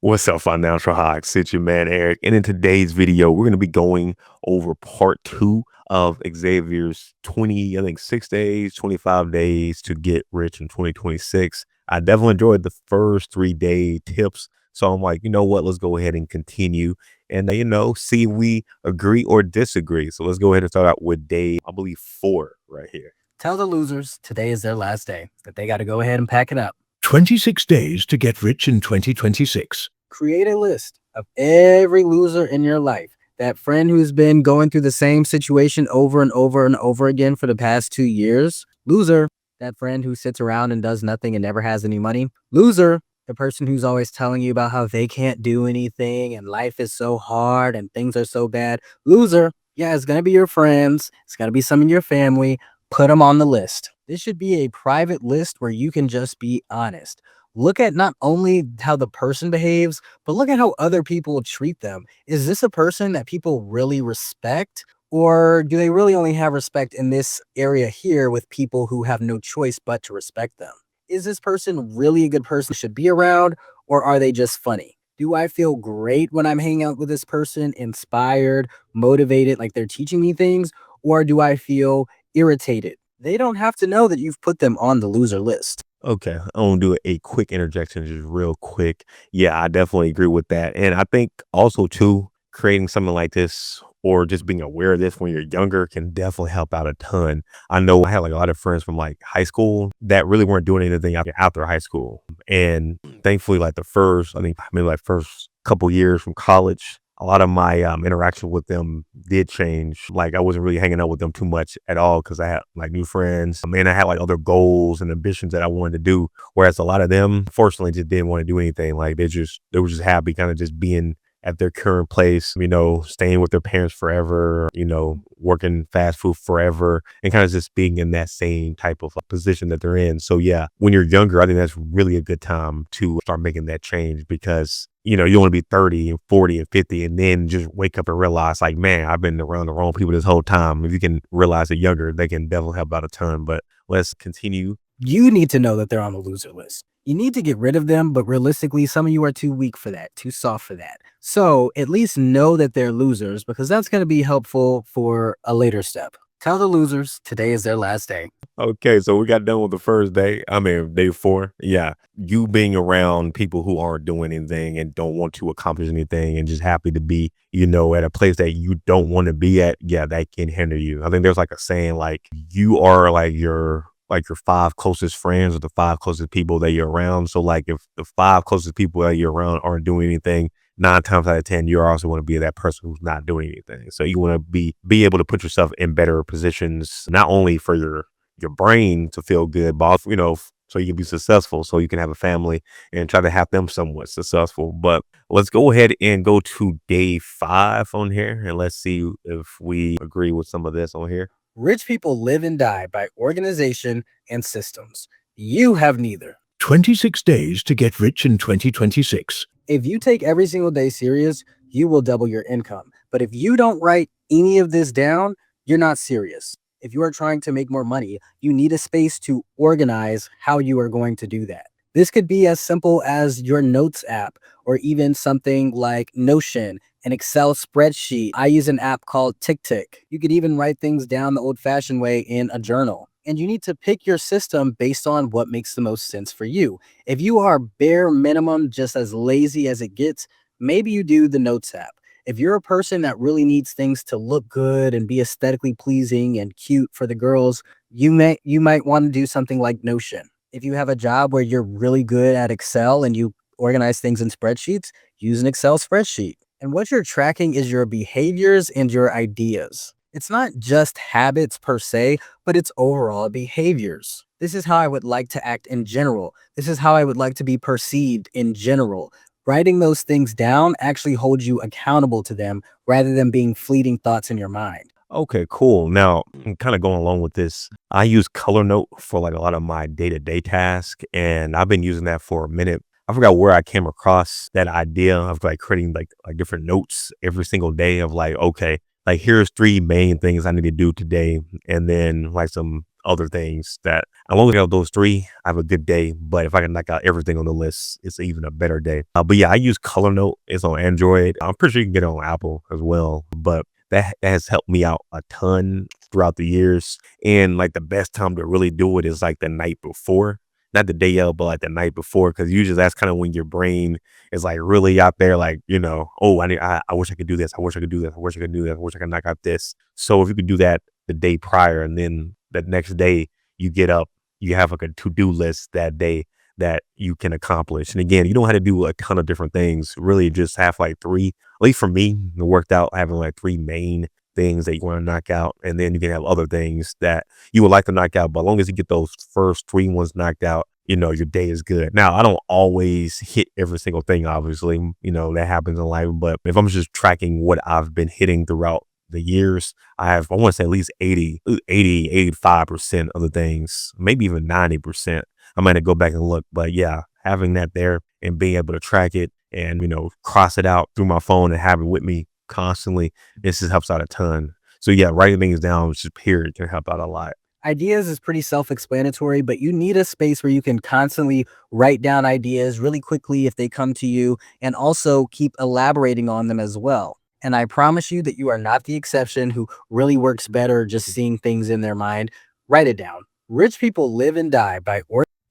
What's up, financial hacks? It's your man Eric, and in today's video, we're going to be going over part two of Xavier's 20, I think 6 days, 25 days to get rich in 2026. I definitely enjoyed the first 3 day tips, so I'm like, you know what? Let's go ahead and continue, and see if we agree or disagree. So let's go ahead and start out with day, I believe, 4 right here. Tell the losers today is their last day, that they got to go ahead and pack it up. 26 days to get rich in 2026. Create a list of every loser in your life. That friend who's been going through the same situation over and over and over again for the past 2 years. Loser. That friend who sits around and does nothing and never has any money. Loser. The person who's always telling you about how they can't do anything and life is so hard and things are so bad. Loser. Yeah, it's going to be your friends. It's going to be some of your family. Put them on the list. This should be a private list where you can just be honest. Look at not only how the person behaves, but look at how other people treat them. Is this a person that people really respect? Or do they really only have respect in this area here with people who have no choice but to respect them? Is this person really a good person should be around, or are they just funny? Do I feel great when I'm hanging out with this person, inspired, motivated, like they're teaching me things? Or do I feel irritated? They don't have to know that you've put them on the loser list. Okay, I'm gonna do a quick interjection, just real quick. Yeah, I definitely agree with that. And I think also too, creating something like this or just being aware of this when you're younger can definitely help out a ton. I know I had like a lot of friends from like high school that really weren't doing anything after high school. And thankfully, like the first, I think maybe like first couple years from college, a lot of my interaction with them did change. Like I wasn't really hanging out with them too much at all because I had like new friends. And I had like other goals and ambitions that I wanted to do. Whereas a lot of them, fortunately, just didn't want to do anything. Like they were just happy, kind of just being at their current place, staying with their parents forever, working fast food forever, and kind of just being in that same type of position that they're in. So yeah, when you're younger, I think that's really a good time to start making that change because you want to be 30 and 40 and 50 and then just wake up and realize like, man, I've been around the wrong people this whole time. If you can realize it younger, they can definitely help out a ton. But let's continue. You need to know that they're on the loser list. You need to get rid of them, but realistically, some of you are too weak for that, too soft for that. So at least know that they're losers because that's going to be helpful for a later step. Tell the losers today is their last day. Okay, so we got done with the first day. I mean, day 4. Yeah. You being around people who aren't doing anything and don't want to accomplish anything and just happy to be, at a place that you don't want to be at. Yeah, that can hinder you. I think there's like a saying like you are like your 5 closest friends or the 5 closest people that you're around. So like if the 5 closest people that you're around aren't doing anything, 9 times out of 10, you also want to be that person who's not doing anything. So you want to be able to put yourself in better positions, not only for your brain to feel good, but also, so you can be successful, so you can have a family and try to have them somewhat successful. But let's go ahead and go to day 5 on here, and let's see if we agree with some of this on here. Rich people live and die by organization and systems. You have neither. 26 days to get rich in 2026. If you take every single day serious, you will double your income. But if you don't write any of this down, you're not serious. If you are trying to make more money, you need a space to organize how you are going to do that. This could be as simple as your notes app or even something like Notion, an Excel spreadsheet. I use an app called TickTick. You could even write things down the old fashioned way in a journal. And you need to pick your system based on what makes the most sense for you. If you are bare minimum, just as lazy as it gets, maybe you do the Notes app. If you're a person that really needs things to look good and be aesthetically pleasing and cute for the girls, you might want to do something like Notion. If you have a job where you're really good at Excel and you organize things in spreadsheets, use an Excel spreadsheet. And what you're tracking is your behaviors and your ideas. It's not just habits per se, but it's overall behaviors. This is how I would like to act in general. This is how I would like to be perceived in general. Writing those things down actually holds you accountable to them rather than being fleeting thoughts in your mind. Okay, cool. Now, kind of going along with this, I use Color Note for like a lot of my day-to-day tasks, and I've been using that for a minute. I forgot where I came across that idea of like creating like different notes every single day of like, okay, like here's 3 main things I need to do today, and then like some other things that as long as I have those three, I have a good day. But if I can knock out everything on the list, it's even a better day. But yeah, I use Color Note. It's on Android. I'm pretty sure you can get it on Apple as well. But that has helped me out a ton throughout the years. And like the best time to really do it is like the night before, not the day of, but like the night before, because usually that's kind of when your brain is like really out there, like, oh, I wish I could do this. I wish I could do this. I wish I could do this. I wish I could knock out this. So if you could do that the day prior, and then the next day you get up, you have like a to-do list that day that you can accomplish. And again, you don't have to do a ton of different things. Really just have like three, at least for me, it worked out having like three main things that you want to knock out. And then you can have other things that you would like to knock out. But as long as you get those first three ones knocked out, your day is good. Now, I don't always hit every single thing, obviously, that happens in life. But if I'm just tracking what I've been hitting throughout the years, I want to say at least 85% of the things, maybe even 90%. I might have to go back and look. But yeah, having that there and being able to track it and, cross it out through my phone and have it with me constantly, this just helps out a ton. So yeah, writing things down, just period, can help out a lot. Ideas is pretty self-explanatory, but you need a space where you can constantly write down ideas really quickly if they come to you, and also keep elaborating on them as well. And I promise you that you are not the exception who really works better just seeing things in their mind. Write it down. Rich people live and die by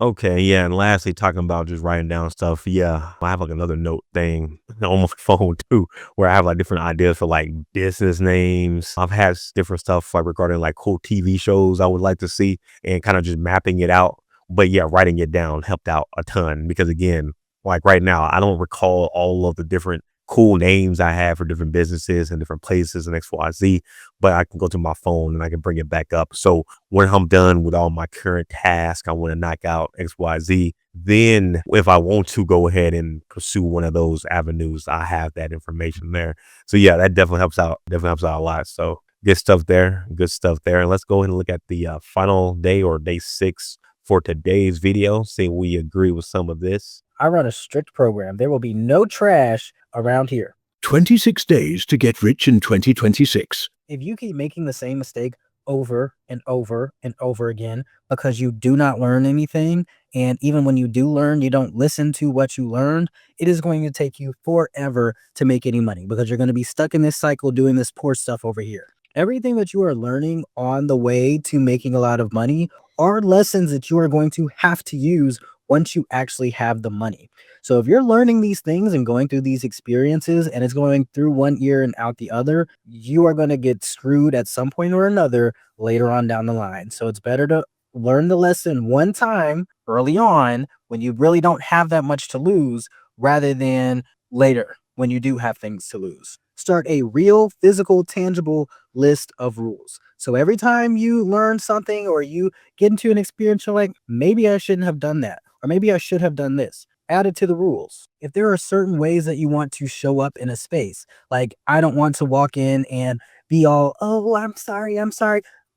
Okay, yeah, and lastly, talking about just writing down stuff. Yeah, I have like another note thing on my phone too, where I have like different ideas for like business names. I've had different stuff like regarding like cool TV shows I would like to see, and kind of just mapping it out. But yeah, writing it down helped out a ton because again, like right now, I don't recall all of the different cool names I have for different businesses and different places and XYZ, but I can go to my phone and I can bring it back up. So when I'm done with all my current tasks, I want to knock out XYZ. Then if I want to go ahead and pursue one of those avenues, I have that information there. So yeah, that definitely helps out. Definitely helps out a lot. So good stuff there. Good stuff there. And let's go ahead and look at the final day or day 6 for today's video. See if we agree with some of this. I run a strict program. There will be no trash around here. 26 days to get rich in 2026. If you keep making the same mistake over and over and over again because you do not learn anything, and even when you do learn, you don't listen to what you learned, it is going to take you forever to make any money because you're going to be stuck in this cycle doing this poor stuff over here. Everything that you are learning on the way to making a lot of money are lessons that you are going to have to use once you actually have the money. So if you're learning these things and going through these experiences and it's going through one ear and out the other, you are going to get screwed at some point or another later on down the line. So it's better to learn the lesson one time early on when you really don't have that much to lose rather than later when you do have things to lose. Start a real, physical, tangible list of rules. So every time you learn something or you get into an experience, you're like, maybe I shouldn't have done that, or maybe I should have done this. Add it to the rules. If there are certain ways that you want to show up in a space, like I don't want to walk in and be all, oh, I'm sorry,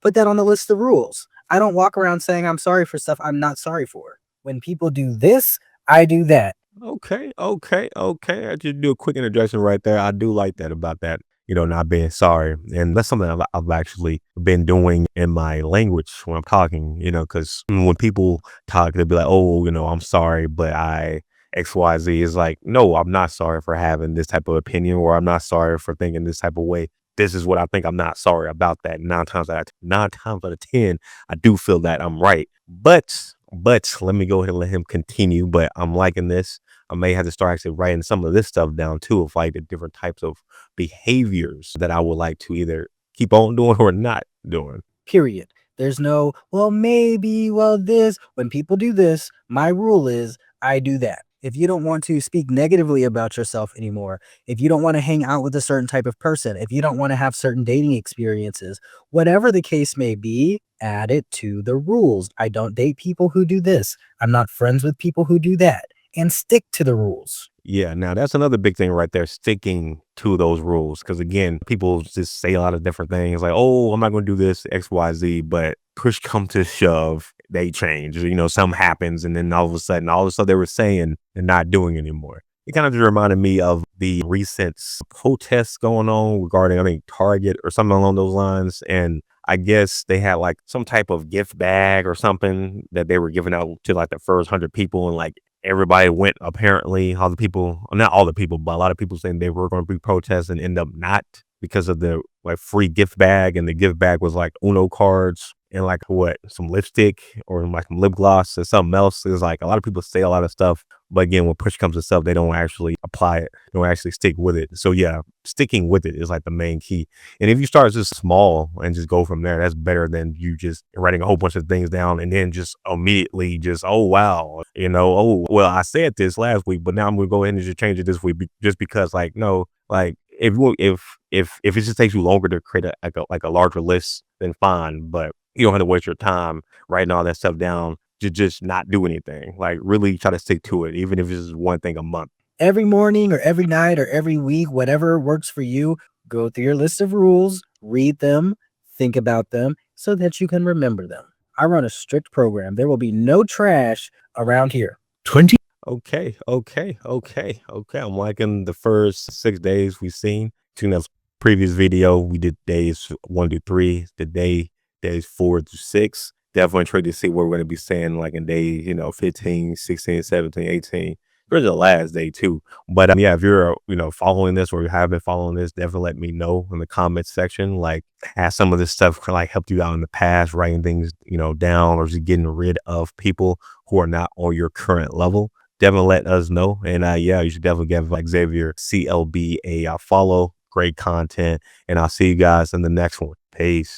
put that on the list of rules. I don't walk around saying I'm sorry for stuff I'm not sorry for. When people do this, I do that. Okay, okay, okay. I just do a quick introduction right there. I do like that about that, not being sorry. And that's something I've actually been doing in my language when I'm talking, because when people talk, they'll be like, oh, I'm sorry, but XYZ is like, no, I'm not sorry for having this type of opinion, or I'm not sorry for thinking this type of way. This is what I think. I'm not sorry about that. Nine times out of 10, I do feel that I'm right. But let me go ahead and let him continue. But I'm liking this. I may have to start actually writing some of this stuff down too, of like the different types of behaviors that I would like to either keep on doing or not doing. Period. There's no, well, maybe, well, this. When people do this, my rule is I do that. If you don't want to speak negatively about yourself anymore, if you don't want to hang out with a certain type of person, if you don't want to have certain dating experiences, whatever the case may be, add it to the rules. I don't date people who do this. I'm not friends with people who do that. And stick to the rules. Yeah, now that's another big thing right there, sticking to those rules. Because again, people just say a lot of different things like, oh, I'm not going to do this, XYZ, but push come to shove, they change. Something happens, and then all of a sudden they were saying they're not doing anymore. It kind of just reminded me of the recent protests going on regarding, I think, Target or something along those lines. And I guess they had like some type of gift bag or something that they were giving out to like the first 100 people, and like everybody went apparently. All the people, not all the people, but a lot of people saying they were going to be protesting, end up not because of the like free gift bag, and the gift bag was like Uno cards and like what, some lipstick or like some lip gloss or something else. It's like a lot of people say a lot of stuff, but again, when push comes to stuff, they don't actually apply it, don't actually stick with it. So yeah, sticking with it is like the main key. And if you start just small and just go from there, that's better than you just writing a whole bunch of things down and then just immediately just, oh wow, oh well, I said this last week, but now I'm gonna go ahead and just change it this week just because, like, no, like if it just takes you longer to create a larger list, then fine, but you don't have to waste your time writing all that stuff down to just not do anything. Like really try to stick to it, even if it's just one thing a month. Every morning or every night or every week, whatever works for you, go through your list of rules, read them, think about them so that you can remember them. I run a strict program. There will be no trash around here. 20 Okay. I'm liking the first 6 days we've seen. In the previous video, we did days 1 to 3. Today, days 4 to 6. Definitely try to see what we're going to be saying like in day, 15, 16, 17, 18. For the last day too. But yeah, if you're, following this or you have been following this, definitely let me know in the comments section. Like, has some of this stuff like helped you out in the past, writing things, down, or just getting rid of people who are not on your current level. Definitely let us know. And yeah, you should definitely give like Xavier CLB a follow. Great content. And I'll see you guys in the next one. Peace.